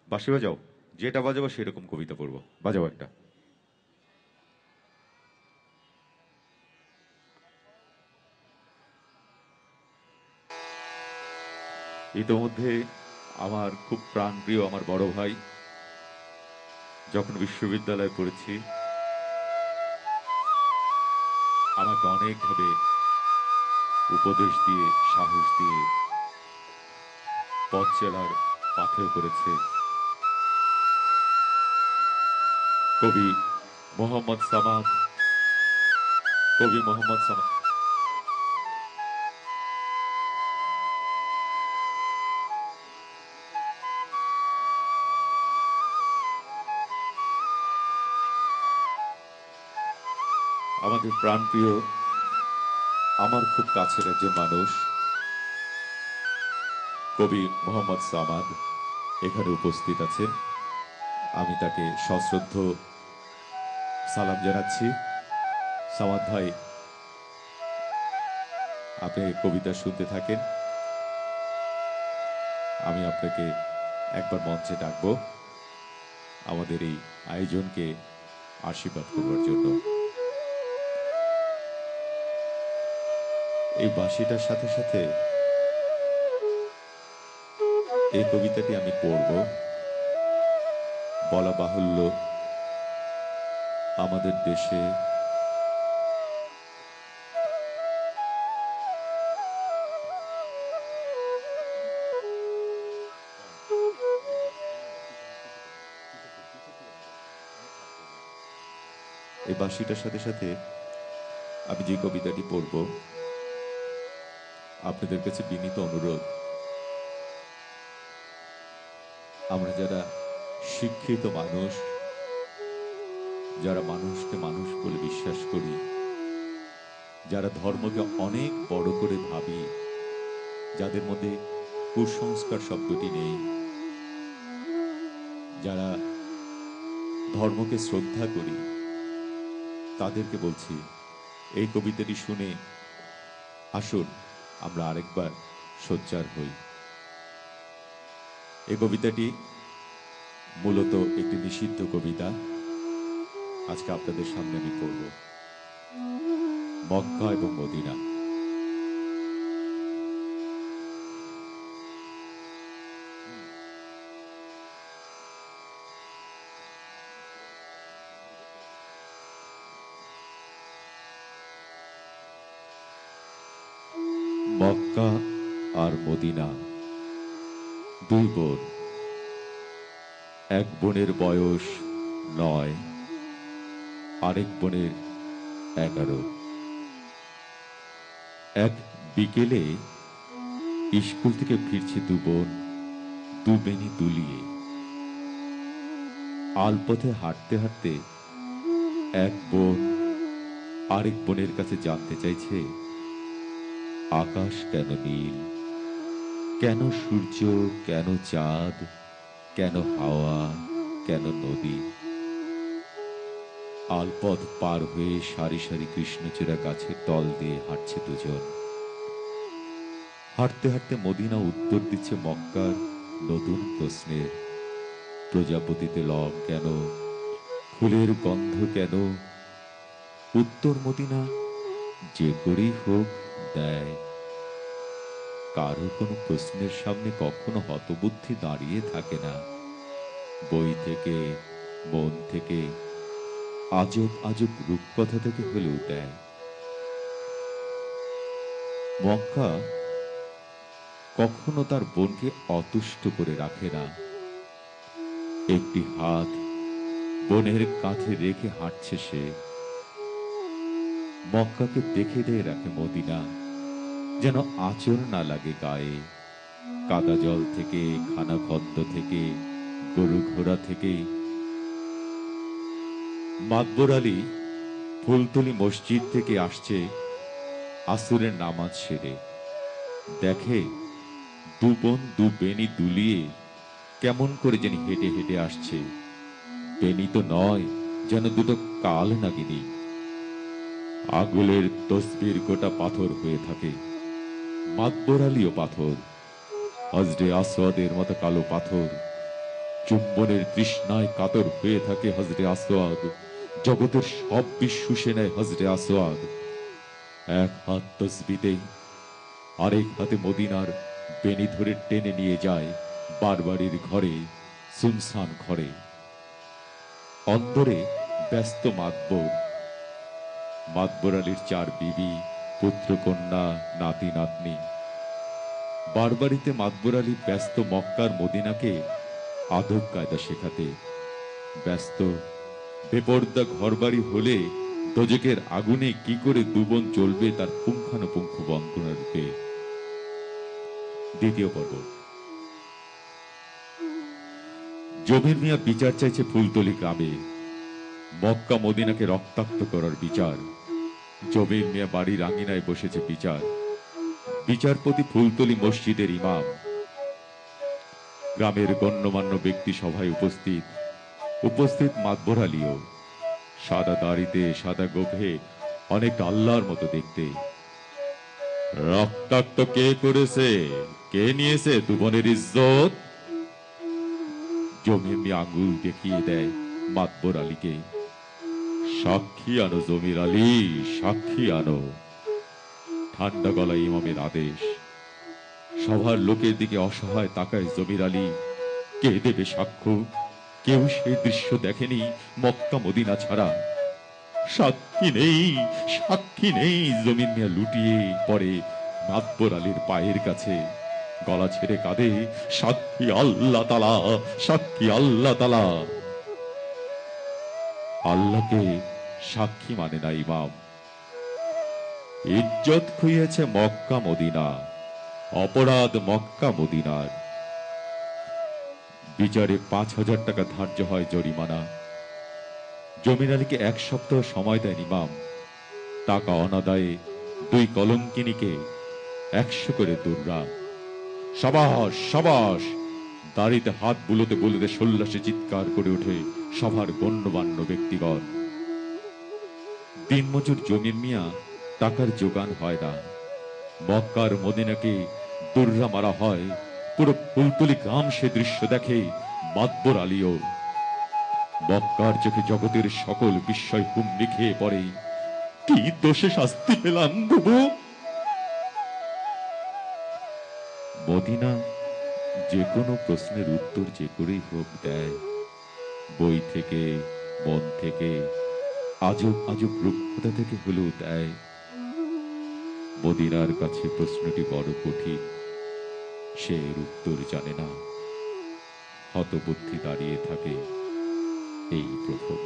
বাঁশি বাজাও, যেটা বাজাবো সেরকম কবিতা পড়বো, বাজাও একটা। ইতোমধ্যে আমার খুব প্রাণপ্রিয় আমার বড় ভাই, যখন বিশ্ববিদ্যালয়ে পড়েছি আমাকে অনেকভাবে উপদেশ দিয়ে, সাহস দিয়ে পথ চলার পাথেয় করেছে কবি মোহাম্মদ সামাদ। কবি মোহাম্মদ সামাদ আমাদের প্রাণপ্রিয়, আমার খুব কাছের একজন মানুষ, কবি মোহাম্মদ সামাদ এখানে উপস্থিত আছেন। আমি তাকে সশ্রদ্ধ সালাম জানাচ্ছি। সামাদ ভাই, আপনি কবিতা শুনতে থাকেন, আমি আপনাকে একবার মঞ্চে ডাকবো আমাদের এই আয়োজনকে আশীর্বাদ করবার জন্য। এই বাঁশিটার সাথে সাথে এই কবিতাটি আমি পড়ব। বলা বাহুল্য, আমাদের দেশে এই বাঁশিটার সাথে সাথে আমি যে কবিতাটি পড়ব, আপনাদের কাছে বিনীত অনুরোধ, আমরা যারা শিক্ষিত মানুষ, যারা মানুষকে মানুষ বলে বিশ্বাস করি, যারা ধর্মকে অনেক বড় করে ভাবি, যাদের মধ্যে কুসংস্কার শব্দটি নেই, যারা ধর্মকে শ্রদ্ধা করি, তাদেরকে বলছি এই কবিতাটি শুনে আসুন আমরা আরেকবার সোচ্চার হই। এই কবিতাটি মূলত একটি নিষিদ্ধ কবিতা, আজকে আপনাদের সামনে আমি পড়ব। মক্কা এবং মদিনা। মক্কা আর মদিনা, দুই বোন। এক বোনের বয়স 9, আরেক বোনের 11। এক বিকেলে স্কুল থেকে ফিরছে দু বোন, দু বেনি দুলিয়ে। আলপথে হাঁটতে হাঁটতে এক বোন আরেক বোনের কাছে জানতে চাইছে, আকাশ কেন নীল, কেন সূর্য, কেন চাঁদ, কেন হাওয়া, কেন নদী। আলপথ পার হয়ে সারি সারি কৃষ্ণচূড়া গাছের তল দিয়ে হাঁটছে দুজন। হাঁটতে হাঁটতে মদিনা উত্তর দিচ্ছে মক্কার নতুন প্রশ্নের, প্রজাপতিতে লব কেন, ফুলের গন্ধ কেন। উত্তর মদিনা যে করেই হোক দেয়। কারো কোনো প্রশ্নের সামনে কখনো হতবুদ্ধি দাঁড়িয়ে থাকে না। বই থেকে, মন থেকে, আজব আজব রূপকথা থেকে হলেও দেয়। মক্কা কখনো তার বোনকে অতুষ্ট করে রাখে না। একটি হাত বোনের কাঁধে রেখে হাঁটছে সে। মক্কাকে দেখে দিয়ে রাখে মদিনা, যেন আঁচড় না লাগে গায়ে। কাদা জল থেকে, খানাখন্দ থেকে, গরু ঘোড়া থেকে। মাতবর আলী ফুলতলি মসজিদ থেকে আসছে আসরের নামাজ সেরে। দেখে দু বোন দু বেনি দুলিয়ে কেমন করে যেন হেঁটে হেঁটে আসছে। বেনি তো নয়, যেন দুটো কাল নাগিনী। আগুলের তসবির গোটা পাথর হয়ে থাকে। মাতবর আলীও পাথর, হজরে আসওয়াদের মতো কালো পাথর। চুম্বনের তৃষ্ণায় কাতর হয়ে থাকে হজরে আসওয়াদ। জগতের সব বিষ শুষে নেয় হজরে আসওয়াদ। এক হাত তসবিতে, আরেক হাতে মদিনার বেনি ধরে টেনে নিয়ে যায় বারবাড়ির ঘরে, সুনসান ঘরে। অন্তরে ব্যস্ত মাতবর, মাতবর আলীর 4 বিবি, পুত্র কন্যা, নাতি নাতনি। বারবাড়িতে মাতবর আলী ব্যস্ত মক্কার মদিনাকে আদব কায়দা শেখাতে ব্যস্ত। বেপর্দা ঘরবাড়ি হলে দোজকের আগুনে কি করে দুবন চলবে তার পুঙ্খানুপুঙ্খ বর্ণনা রূপে। দ্বিতীয় পর্ব। জমির মিয়া বিচার চাইছে ফুলতলি গ্রামে, মক্কা মদিনাকে রক্তাক্ত করার বিচার। জমির মিয়া বাড়ির আঙিনায় বসেছে বিচার। বিচারপতি ফুলতলি মসজিদের ইমাম। গ্রামের গণ্যমান্য ব্যক্তি সভায় উপস্থিত, উপস্থিত মাতবর আলীও। সাদা দাড়িতে, সাদা গোফে, অনেকটা আল্লাহর মতো দেখতে। রক্তাক্ত কে করেছে? কে নিয়েছে দুবনের ইজ্জত? জমির মিয়া আঙ্গুল দেখিয়ে দেয় মাতবর আলীকে। সাক্ষী আনো জমির আলী, সাক্ষী আনো। ঠান্ডা গলায় ইমামের আদেশ। সভার লোকের দিকে অসহায় তাকায় জমির আলী। কে দেবে সাক্ষ্য? কেউ সেই দৃশ্য দেখেনি মক্কা মদিনা ছাড়া। সাক্ষী নেই, সাক্ষী নেই। জমির মিয়া লুটিয়ে পড়ে মাতবর আলীর পায়ের কাছে, গলা ছেড়ে কাঁদে, সাক্ষী আল্লাহ তাআলা, সাক্ষী আল্লাহ তাআলা। আল্লাহকে সাক্ষী মানে না ইমাম। ইজ্জত খুইয়েছে মক্কা মদিনা, অপরাধ মক্কা মদিনার। বিচারে 5,000 টাকা ধার্য হয় জরিমানা। জমির আলীকে 1 সপ্তাহ সময় দেন ইমাম। টাকা অনাদায়ে 2 কলঙ্কিনীকে 100 করে দুর্রা। সাবাস সাবাস! দাড়িতে হাত বুলোতে বুলোতে সোল্লাসে চিৎকার করে ওঠে সভার গণ্যমান্য ব্যক্তিগণ। দিনমজুর জমির মিয়া টাকার যোগান হয় না। মক্কার মদিনাকে দুর্রা মারা হয়। পুরো ফুলতলি গ্রাম সে দৃশ্য দেখে, মাতবর আলীও। মক্কার চোখে জগতের সকল বিস্ময় হুমড়ি খেয়ে পড়ে। কি দোষে শাস্তি পেলাম বুবু? মদিনা যে কোনো প্রশ্নের উত্তর যে করেই হোক দেয়, বই থেকে, মন থেকে, আজব আজব রূপকথা থেকে হলেও দেয়। মদিনার কাছে প্রশ্নটি বড় কঠিন, সে এর উত্তর জানে না। হতবুদ্ধি দাঁড়িয়ে থাকে এই প্রথম।